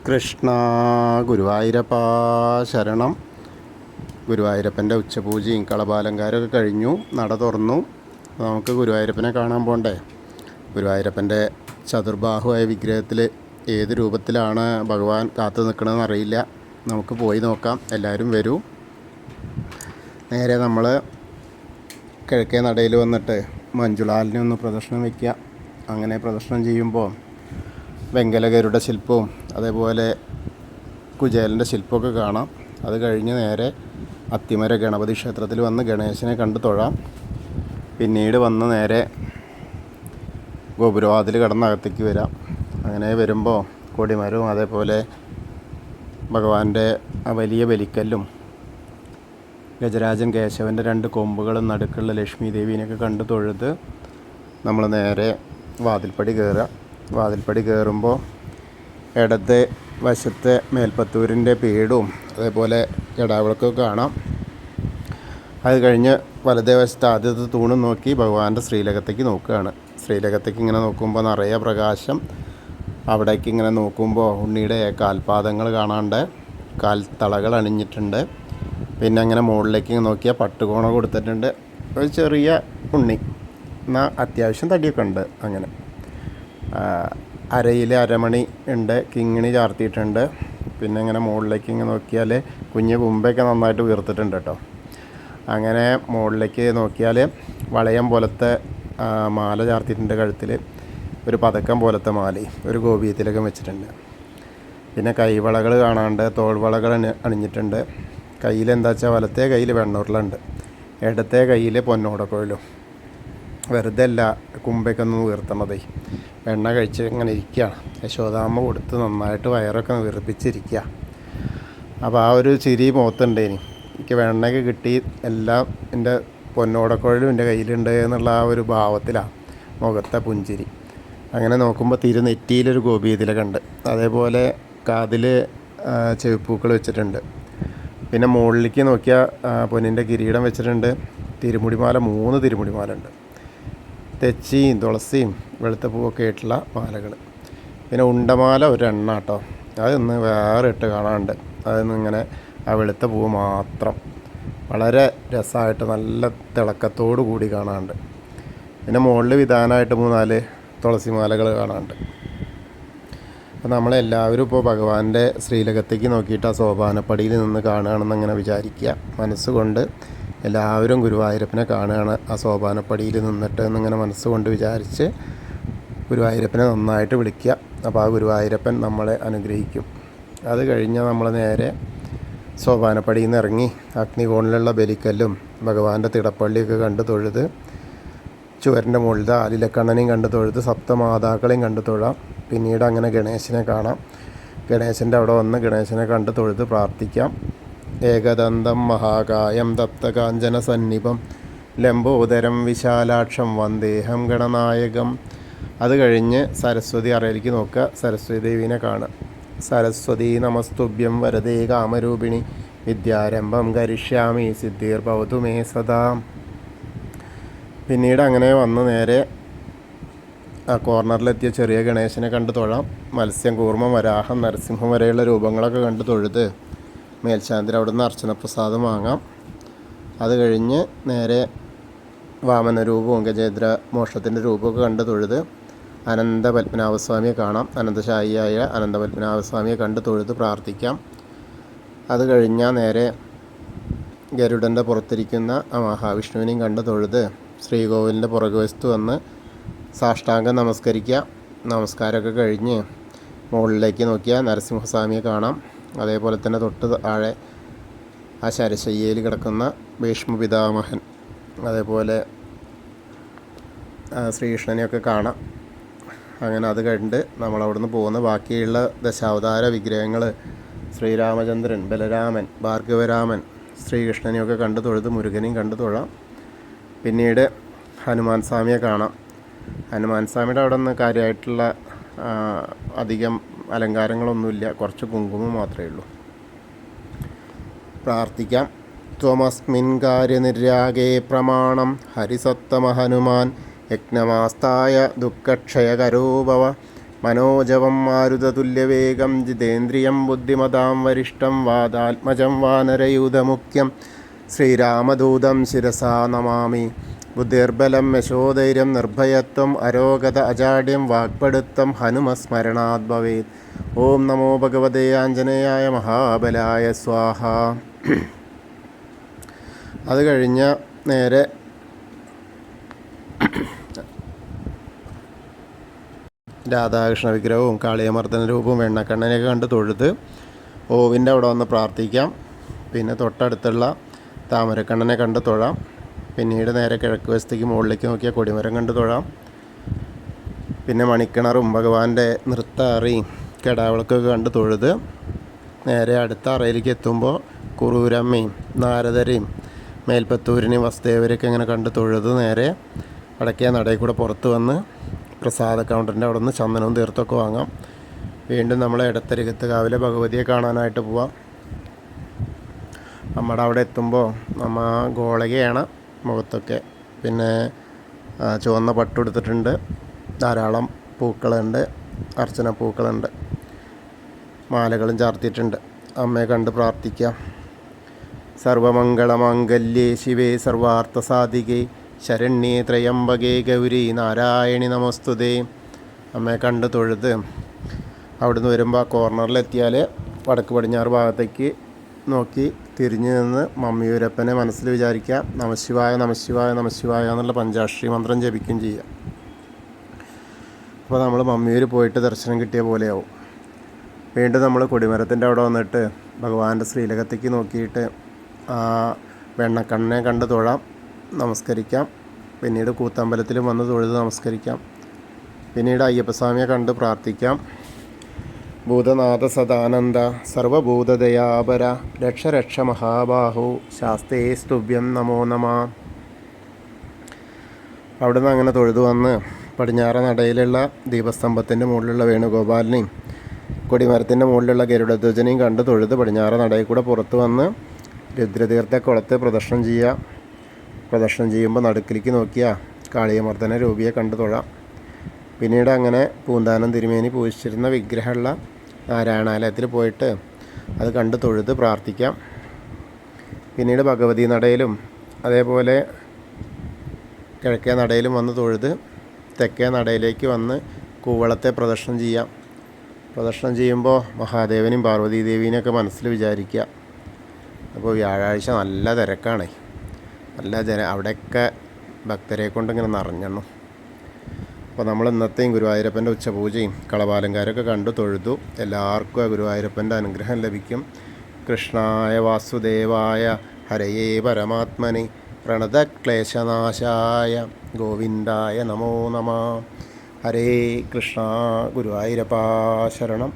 കൃഷ്ണ ഗുരുവായൂരപ്പ ശരണം. ഗുരുവായൂരപ്പൻ്റെ ഉച്ചപൂജയും കളഭാലങ്കാരമൊക്കെ കഴിഞ്ഞു. നട തുറന്നു. നമുക്ക് ഗുരുവായൂരപ്പനെ കാണാൻ പോകണ്ടേ. ഗുരുവായൂരപ്പൻ്റെ ചതുർബാഹുവായ വിഗ്രഹത്തിൽ ഏത് രൂപത്തിലാണ് ഭഗവാൻ കാത്തു നിൽക്കണമെന്ന് അറിയില്ല. നമുക്ക് പോയി നോക്കാം. എല്ലാവരും വരൂ. നേരെ നമ്മൾ കിഴക്കേ നടയിൽ വന്നിട്ട് മഞ്ജുളാലിനെ ഒന്ന് പ്രദക്ഷിണം വയ്ക്കുക. അങ്ങനെ പ്രദക്ഷിണം ചെയ്യുമ്പോൾ വെങ്കലഗരുഡ ശില്പവും അതേപോലെ കുചേലൻ്റെ ശില്പമൊക്കെ കാണാം. അത് കഴിഞ്ഞ് നേരെ അത്തിമര ഗണപതി ക്ഷേത്രത്തിൽ വന്ന് ഗണേശനെ കണ്ടു തൊഴാം. പിന്നീട് വന്ന് നേരെ ഗോപുരവാതിൽ കടന്നകത്തേക്ക് വരാം. അങ്ങനെ വരുമ്പോൾ കൊടിമരവും അതേപോലെ ഭഗവാന്റെ ആ വലിയ ബലിക്കല്ലും ഗജരാജൻ കേശവൻ്റെ 2 കൊമ്പുകളും നടുക്കുള്ള ലക്ഷ്മി ദേവീനെയൊക്കെ കണ്ടു തൊഴുത് നമ്മൾ നേരെ വാതിൽപ്പടി കയറുക. വാതിൽപ്പടി കയറുമ്പോൾ ഇടത്തെ വശത്തെ മേൽപ്പത്തൂരിൻ്റെ പീഠവും അതേപോലെ ജടാവിളക്കൊക്കെ കാണാം. അത് കഴിഞ്ഞ് വലതേ വശത്തെ ആദ്യത്തെ തൂണും നോക്കി ഭഗവാന്റെ ശ്രീലകത്തേക്ക് നോക്കുകയാണ്. ശ്രീലകത്തേക്ക് ഇങ്ങനെ നോക്കുമ്പോൾ നിറയെ പ്രകാശം. അവിടേക്ക് ഇങ്ങനെ നോക്കുമ്പോൾ ഉണ്ണിയുടെ കാൽപാദങ്ങൾ കാണാണ്ട്, കാൽത്തളകൾ അണിഞ്ഞിട്ടുണ്ട്. പിന്നെ അങ്ങനെ മുകളിലേക്ക് നോക്കിയാൽ പട്ടുകോണ കൊടുത്തിട്ടുണ്ട്. ഒരു ചെറിയ ഉണ്ണി, എന്നാൽ അത്യാവശ്യം തടിയൊക്കെ ഉണ്ട്. അങ്ങനെ അരയിൽ അരമണി ഉണ്ട്, കിങ്ങിണി ചാർത്തിയിട്ടുണ്ട്. പിന്നെ ഇങ്ങനെ മുകളിലേക്ക് ഇങ്ങനെ നോക്കിയാൽ കുഞ്ഞ് കുമ്പയൊക്കെ നന്നായിട്ട് ഉയർത്തിട്ടുണ്ട് കേട്ടോ. അങ്ങനെ മുകളിലേക്ക് നോക്കിയാൽ വളയം പോലത്തെ മാല ചാർത്തിയിട്ടുണ്ട് കഴുത്തിൽ. ഒരു പതക്കം പോലത്തെ മാലയും ഒരു ഗോപീയത്തിലൊക്കെ വെച്ചിട്ടുണ്ട്. പിന്നെ കൈവളകൾ കാണാണ്ട്, തോൾവളകൾ അണിഞ്ഞിട്ടുണ്ട്. കയ്യിലെന്താ വെച്ചാൽ വലത്തെ കയ്യിൽ വെണ്ണൂറിലുണ്ട്, ഇടത്തെ കയ്യിൽ പൊന്നോടക്കോയിലും. വെറുതെ അല്ല കുമ്പയൊക്കെ ഒന്ന് ഉയർത്തണതേ. എണ്ണ കഴിച്ച് ഇങ്ങനെ ഇരിക്കുകയാണ്. യശോദാമ്മ കൊടുത്ത് നന്നായിട്ട് വയറൊക്കെ വീർപ്പിച്ചിരിക്കുക. അപ്പോൾ ആ ഒരു ചിരി മുഖത്തുണ്ടേനി. എനിക്ക് വെണ്ണയൊക്കെ കിട്ടി, എല്ലാം എൻ്റെ പൊന്നോടക്കോഴിലും എൻ്റെ കയ്യിലുണ്ട് എന്നുള്ള ആ ഒരു ഭാവത്തിലാണ് മുഖത്തെ പുഞ്ചിരി. അങ്ങനെ നോക്കുമ്പോൾ തിരുനെറ്റിയിലൊരു ഗോപീതിലൊക്കെ ഉണ്ട്. അതേപോലെ കാതിൽ ചെവിപ്പൂക്കൾ വെച്ചിട്ടുണ്ട്. പിന്നെ മുകളിലേക്ക് നോക്കിയാൽ പൊന്നിൻ്റെ കിരീടം വെച്ചിട്ടുണ്ട്. തിരുമുടിമാല 3 തിരുമുടിമാല ഉണ്ട്. തെച്ചിയും തുളസിയും വെളുത്ത പൂവൊക്കെ ആയിട്ടുള്ള മാലകൾ. പിന്നെ ഉണ്ടമാല ഒരു എണ്ണ കേട്ടോ. അതൊന്ന് വേറെ ഇട്ട് കാണാനുണ്ട്. അതൊന്നും ഇങ്ങനെ ആ വെളുത്ത പൂവ് മാത്രം വളരെ രസമായിട്ട് നല്ല തിളക്കത്തോടു കൂടി കാണാനുണ്ട്. പിന്നെ മുകളിൽ വിധാനമായിട്ട് 3-4 തുളസി മാലകൾ കാണാനുണ്ട്. അപ്പോൾ നമ്മളെല്ലാവരും ഇപ്പോൾ ഭഗവാന്റെ ശ്രീലകത്തേക്ക് നോക്കിയിട്ട് ആ സോപാനപ്പടിയിൽ നിന്ന് കാണുകയാണെന്ന് അങ്ങനെ വിചാരിക്കുക. മനസ്സുകൊണ്ട് എല്ലാവരും ഗുരുവായൂരപ്പനെ കാണുകയാണ് ആ സോപാനപ്പടിയിൽ നിന്നിട്ട് എന്നിങ്ങനെ മനസ്സുകൊണ്ട് വിചാരിച്ച് ഗുരുവായൂരപ്പനെ നന്നായിട്ട് വിളിക്കുക. അപ്പോൾ ആ ഗുരുവായൂരപ്പൻ നമ്മളെ അനുഗ്രഹിക്കും. അത് കഴിഞ്ഞ് നമ്മൾ നേരെ സോപാനപ്പടിയിൽ നിന്ന് ഇറങ്ങി അഗ്നികോണിലുള്ള ബലിക്കല്ലും ഭഗവാന്റെ തിടപ്പള്ളിയൊക്കെ കണ്ട് തൊഴുത്, ചുവരിൻ്റെ മുകളിൽ ആലിലക്കണ്ണനെയും കണ്ട് തൊഴുത്, സപ്തമാതാക്കളെയും കണ്ട് തൊഴാം. പിന്നീട് അങ്ങനെ ഗണേശനെ കാണാം. ഗണേശൻ്റെ അവിടെ വന്ന് ഗണേശനെ കണ്ട് തൊഴുത് പ്രാർത്ഥിക്കാം. ഏകദന്തം മഹാകായം തപ്തകാഞ്ചന സന്നിപം ലംബോദരം വിശാലാക്ഷം വന്ദേഹം ഗണനായകം. അത് കഴിഞ്ഞ് സരസ്വതി അറയിലേക്ക് നോക്കുക. സരസ്വതി ദേവീനെ കാണുക. സരസ്വതി നമസ്തുഭ്യം വരദേ കാമരൂപിണി വിദ്യാരംഭം കരിഷ്യാമി സിദ്ധിർഭവതു മേ സദാ. പിന്നീട് അങ്ങനെ വന്ന് നേരെ ആ കോർണറിലെത്തിയ ചെറിയ ഗണേശനെ കണ്ട് തൊഴാം. മത്സ്യം, കൂർമ്മം, വരാഹം, നരസിംഹം വരെയുള്ള രൂപങ്ങളൊക്കെ കണ്ട് തൊഴുത് മേൽശാന്തിൽ അവിടെ നിന്ന് അർച്ചനപ്രസാദം വാങ്ങാം. അത് കഴിഞ്ഞ് നേരെ വാമന രൂപവും ഗജേന്ദ്ര മോക്ഷത്തിൻ്റെ രൂപമൊക്കെ കണ്ട് തൊഴുത് അനന്തപത്മനാഭസ്വാമിയെ കാണാം. അനന്തശായിയായ അനന്തപത്മനാഭസ്വാമിയെ കണ്ട് തൊഴുത് പ്രാർത്ഥിക്കാം. അത് കഴിഞ്ഞാൽ നേരെ ഗരുഡൻ്റെ പുറത്തിരിക്കുന്ന ആ മഹാവിഷ്ണുവിനെയും കണ്ട് തൊഴുത് ശ്രീകോവിലിൻ്റെ പുറകുവശത്ത് വന്ന് സാഷ്ടാംഗം നമസ്കരിക്കുക. നമസ്കാരമൊക്കെ കഴിഞ്ഞ് മുകളിലേക്ക് നോക്കിയാൽ നരസിംഹസ്വാമിയെ കാണാം. അതേപോലെ തന്നെ തൊട്ട് താഴെ ആ ശരശയ്യയിൽ കിടക്കുന്ന ഭീഷ്മപിതാമഹൻ, അതേപോലെ ശ്രീകൃഷ്ണനെയൊക്കെ കാണാം. അങ്ങനെ അത് കണ്ട് നമ്മളവിടുന്ന് പോകുന്ന ബാക്കിയുള്ള ദശാവതാര വിഗ്രഹങ്ങൾ ശ്രീരാമചന്ദ്രൻ, ബലരാമൻ, ഭാർഗവരാമൻ, ശ്രീകൃഷ്ണനെയൊക്കെ കണ്ട് തൊഴുത് മുരുകനെയും കണ്ട് തൊഴാം. പിന്നീട് ഹനുമാൻ സ്വാമിയെ കാണാം. ഹനുമാൻ സ്വാമിയുടെ അവിടെ നിന്ന് കാര്യമായിട്ടുള്ള അധികം അലങ്കാരങ്ങളൊന്നുമില്ല, കുറച്ച് കുങ്കുമം മാത്രമേ ഉള്ളൂ. പ്രാർത്ഥിക്കാം. ത്വമസ്മിൻ കാര്യനിര്യാഗേ പ്രമാണം ഹരിസത്തമ ഹനുമാൻ യജ്ഞമാസ്തായ ദുഃഖക്ഷയകരോ ഭവ മനോജവം മാരുതതുല്യവേഗം ജിതേന്ദ്രിയം ബുദ്ധിമതാം വരിഷ്ടം വാതാത്മജം വാനരയൂഥമുഖ്യം ശ്രീരാമദൂതം ശിരസാ നമാമി. ബുദ്ധിർബലം യശോധൈര്യം നിർഭയത്വം അരോഗത അജാഡ്യം വാക്പടുത്തം ഹനുമസ്മരണാത് ഭവേത്. ഓം നമോ ഭഗവതേ ആഞ്ജനേയായ മഹാബലായ സ്വാഹ. അത് കഴിഞ്ഞ നേരെ രാധാകൃഷ്ണ വിഗ്രഹവും കാളിയമർദ്ദന രൂപവും വെണ്ണക്കണ്ണനെയൊക്കെ കണ്ട് തൊഴുത് ഓവിൻ്റെ അവിടെ വന്ന് പ്രാർത്ഥിക്കാം. പിന്നെ തൊട്ടടുത്തുള്ള താമരക്കണ്ണനെ കണ്ട് തൊഴാം. പിന്നീട് നേരെ കിഴക്ക് വശത്തേക്ക് മുകളിലേക്ക് നോക്കിയാൽ കൊടിമരം കണ്ട് തൊഴാം. പിന്നെ മണിക്കിണറും ഭഗവാന്റെ നൃത്താറിയും കെടാവിളക്കൊക്കെ കണ്ട് തൊഴുത് നേരെ അടുത്ത അറയിലേക്ക് എത്തുമ്പോൾ കുറൂരമ്മയും നാരദരെയും മേൽപ്പത്തൂരിനെയും വസുദേവരെയൊക്കെ ഇങ്ങനെ കണ്ട് തൊഴുത് നേരെ വടക്കേ നടയിൽ കൂടെ പുറത്ത് വന്ന് പ്രസാദ കൗണ്ടറിൻ്റെ അവിടെ നിന്ന് ചന്ദനവും തീർത്തൊക്കെ വാങ്ങാം. വീണ്ടും നമ്മൾ ഇടത്തരികത്ത് കാവിലെ ഭഗവതിയെ കാണാനായിട്ട് പോവാം. നമ്മുടെ അവിടെ എത്തുമ്പോൾ നമ്മ ഗോളകയാണ് മുഖത്തൊക്കെ. പിന്നെ ചുവന്ന പട്ടുടുത്തിട്ടുണ്ട്. ധാരാളം പൂക്കളുണ്ട്, അർച്ചന പൂക്കളുണ്ട്, മാലകളും ചാർത്തിയിട്ടുണ്ട്. അമ്മയെ കണ്ട് പ്രാർത്ഥിക്കാം. സർവമംഗളമാംഗല്യേ ശിവേ സർവാർത്ഥസാധികേ ശരണ്യേ ത്രയംബകേ ഗൗരി നാരായണി നമസ്തുതേ. അമ്മയെ കണ്ട് തൊഴുത് അവിടുന്ന് വരുമ്പോൾ ആ കോർണറിലെത്തിയാൽ വടക്ക് പടിഞ്ഞാറ് ഭാഗത്തേക്ക് നോക്കി തിരിഞ്ഞു നിന്ന് മമ്മിയൂരപ്പനെ മനസ്സിൽ വിചാരിക്കുക. നമശിവായ നമശിവായ നമശിവായ എന്നുള്ള പഞ്ചാക്ഷരി മന്ത്രം ജപിക്കുകയും ചെയ്യുക. അപ്പോൾ നമ്മൾ മമ്മിയൂർ പോയിട്ട് ദർശനം കിട്ടിയ പോലെയാവും. വീണ്ടും നമ്മൾ കൊടിമരത്തിൻ്റെ അവിടെ വന്നിട്ട് ഭഗവാന്റെ ശ്രീലകത്തേക്ക് നോക്കിയിട്ട് ആ വെണ്ണക്കണ്ണനെ കണ്ട് തൊഴാം, നമസ്കരിക്കാം. പിന്നീട് കൂത്തമ്പലത്തിലും വന്ന് തൊഴുത് നമസ്കരിക്കാം. പിന്നീട് അയ്യപ്പസ്വാമിയെ കണ്ട് പ്രാർത്ഥിക്കാം. ഭൂതനാഥ സദാനന്ദ സർവഭൂതദയാപര രക്ഷ രക്ഷ മഹാബാഹു ശാസ്തേ സ്തുഭ്യം നമോ നമ. അവിടുന്ന് അങ്ങനെ തൊഴുതു വന്ന് പടിഞ്ഞാറ നടയിലുള്ള ദീപസ്തംഭത്തിൻ്റെ മുകളിലുള്ള വേണുഗോപാലിനെയും കൊടിമരത്തിൻ്റെ മുകളിലുള്ള ഗരുഡധ്വജനെയും കണ്ട് തൊഴുത് പടിഞ്ഞാറ നടയിൽ കൂടെ പുറത്ത് വന്ന് രുദ്രതീർത്ഥ കുളത്ത് പ്രദക്ഷിണം ചെയ്യുക. പ്രദക്ഷിണം ചെയ്യുമ്പോൾ നടുക്കിലേക്ക് നോക്കിയാൽ കാളിയമർദ്ദന രൂപിയെ കണ്ട് തൊഴാം. പിന്നീട് അങ്ങനെ പൂന്താനം തിരുമേനി പൂജിച്ചിരുന്ന വിഗ്രഹമുള്ള നാരായണാലയത്തിൽ പോയിട്ട് അത് കണ്ട് തൊഴുത് പ്രാർത്ഥിക്കാം. പിന്നീട് ഭഗവതി നടയിലും അതേപോലെ കിഴക്കേ നടയിലും വന്ന് തൊഴുത് തെക്കേ നടയിലേക്ക് വന്ന് കൂവളത്തെ പ്രദക്ഷിണം ചെയ്യാം. പ്രദക്ഷിണം ചെയ്യുമ്പോൾ മഹാദേവനെയും പാർവതീദേവീനെയൊക്കെ മനസ്സിൽ വിചാരിക്കുക. അപ്പോൾ വ്യാഴാഴ്ച നല്ല തിരക്കാണ്, നല്ല അവിടെയൊക്കെ ഭക്തരെ കൊണ്ടിങ്ങനെ നിറഞ്ഞെണ്ണു. അപ്പോൾ നമ്മൾ ഇന്നത്തെയും ഗുരുവായൂരപ്പൻ്റെ ഉച്ചപൂജയും കളഭാലങ്കാരൊക്കെ കണ്ടു തൊഴുതു. എല്ലാവർക്കും ആ ഗുരുവായൂരപ്പൻ്റെ അനുഗ്രഹം ലഭിക്കും. കൃഷ്ണായ വാസുദേവായ ഹരയേ പരമാത്മനി പ്രണതക്ലേശനാശായ ഗോവിന്ദായ നമോ നമ. ഹരേ കൃഷ്ണ. ഗുരുവായൂരപ്പാ ശരണം.